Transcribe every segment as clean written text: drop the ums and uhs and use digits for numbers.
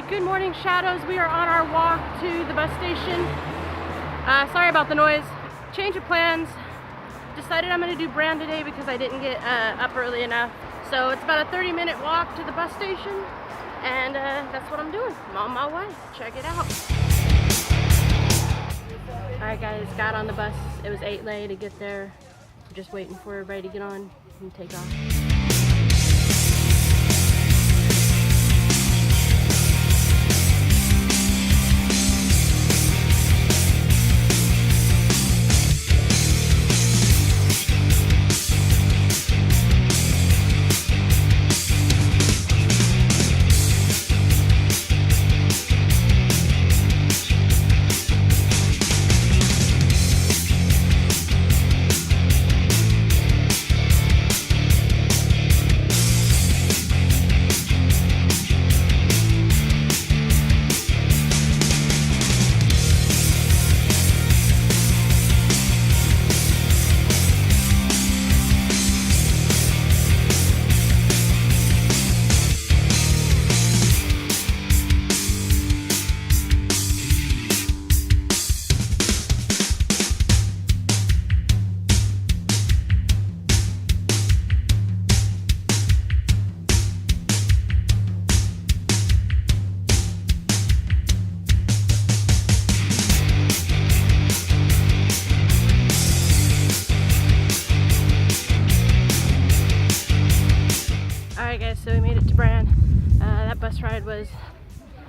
Alright, good morning, Shadows. We are on our walk to the bus station. Sorry about the noise. Change of plans. Decided I'm going to do Bran today because I didn't get up early enough. So it's about a 30-minute walk to the bus station, and that's what I'm doing. I'm on my way. Check it out. Alright guys, got on the bus. It was 8 late to get there. I'm just waiting for everybody to get on and take off. So we made it to Bran. That bus ride was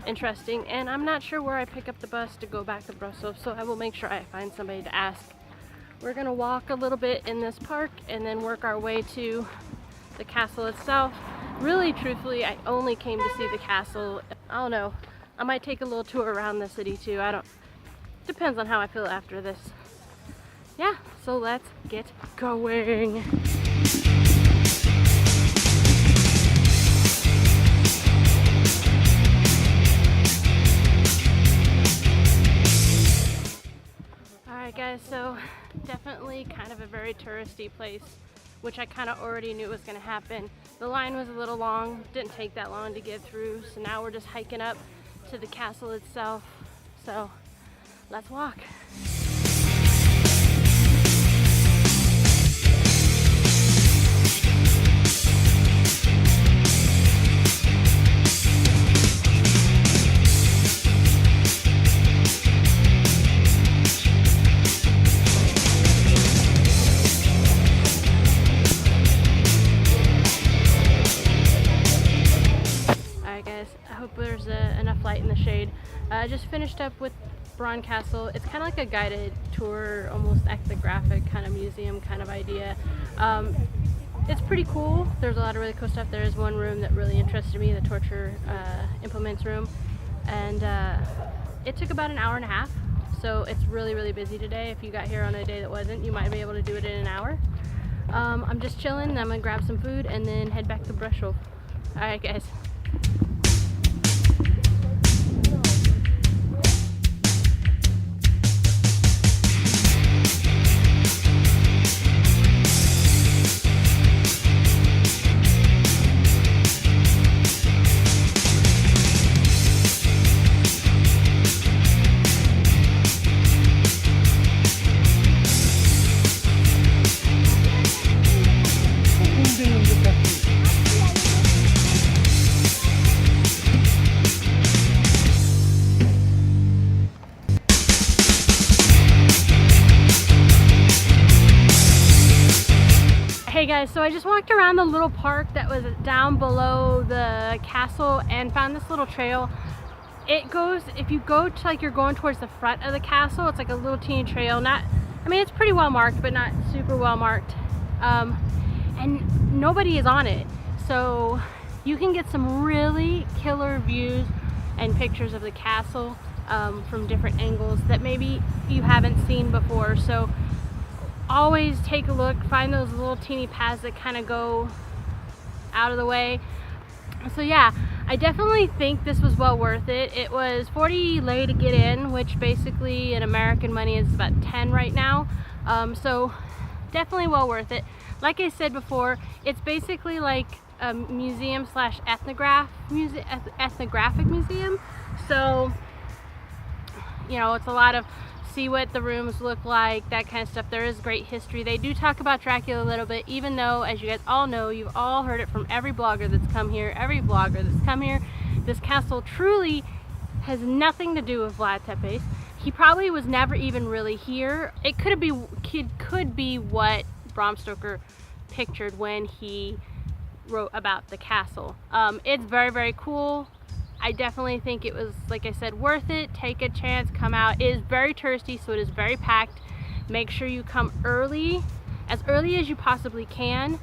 interesting, and I'm not sure where I pick up the bus to go back to Brasov, so I will make sure I find somebody to ask. We're gonna walk a little bit in this park and then work our way to the castle itself. Really, truthfully, I only came to see the castle. I don't know, I might take a little tour around the city too. Depends on how I feel after this. Yeah, so let's get going. Alright guys, so definitely kind of a very touristy place, which I kind of already knew was going to happen. The line was a little long, didn't take that long to get through, so now we're just hiking up to the castle itself. So let's walk. I hope there's enough light in the shade. I just finished up with Bran Castle. It's kind of like a guided tour, almost ethnographic kind of museum kind of idea. It's pretty cool. There's a lot of really cool stuff. There is one room that really interested me, the torture implements room, and it took about an hour and a half. So it's really busy today. If you got here on a day that wasn't, you might be able to do it in an hour. I'm just chilling. I'm gonna grab some food and then head back to Brasov. All right, guys. Hey guys, so I just walked around the little park that was down below the castle and found this little trail. It goes, if you go to like you're going towards the front of the castle, it's like a little teeny trail. It's pretty well marked, but not super well marked. And nobody is on it. So you can get some really killer views and pictures of the castle from different angles that maybe you haven't seen before. So always take a look, find those little teeny paths that kind of go out of the way. So yeah, I definitely think this was well worth it. It was 40 lei to get in, which basically in American money is about 10 right now. So definitely well worth it. Like I said before, it's basically like a museum slash ethnographic museum. So, you know, it's a lot of see what the rooms look like, that kind of stuff. There is great history. They do talk about Dracula a little bit, even though, as you guys all know, you've all heard it from every blogger that's come here, this castle truly has nothing to do with Vlad Tepesh. He probably was never even really here. It could be what Bram Stoker pictured when he wrote about the castle. It's very, very cool. I definitely think it was, like I said, worth it. Take a chance, come out. It is very touristy, so it is very packed. Make sure you come early, as early as you possibly can,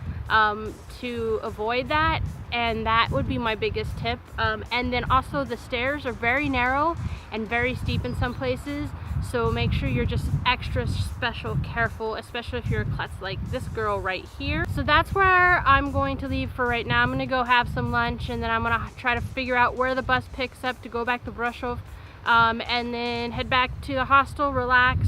to avoid that, and that would be my biggest tip. And then also the stairs are very narrow and very steep in some places, so make sure you're just extra special careful, especially if you're a klutz like this girl right here. So that's where I'm going to leave for right now. I'm gonna go have some lunch, and then I'm gonna try to figure out where the bus picks up to go back to Brasov, and then head back to the hostel, relax,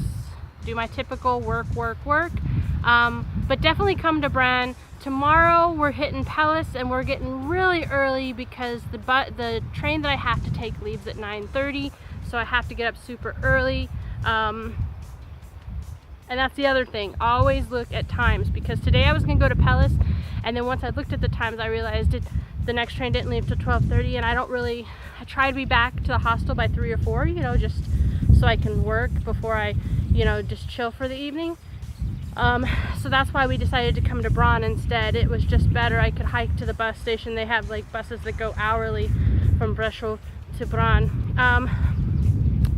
do my typical work. But definitely come to Bran. Tomorrow we're hitting Palace, and we're getting really early because the train that I have to take leaves at 9:30, so I have to get up super early. And that's the other thing, always look at times, because today I was gonna go to Palace, and then once I looked at the times I realized the next train didn't leave till 12:30, and I try to be back to the hostel by 3 or 4, you know, just so I can work before I, you know, just chill for the evening. So that's why we decided to come to Bran instead. It was just better. I could hike to the bus station. They have like buses that go hourly from Brasov to Bran.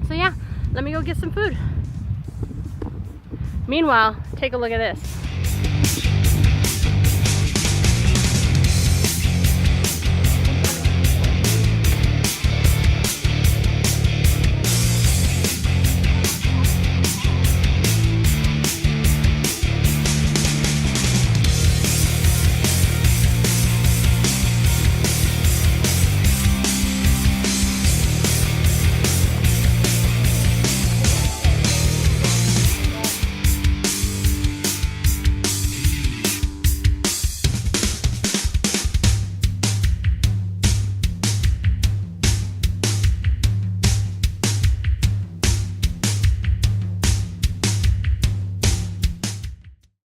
So yeah, let me go get some food. Meanwhile, take a look at this.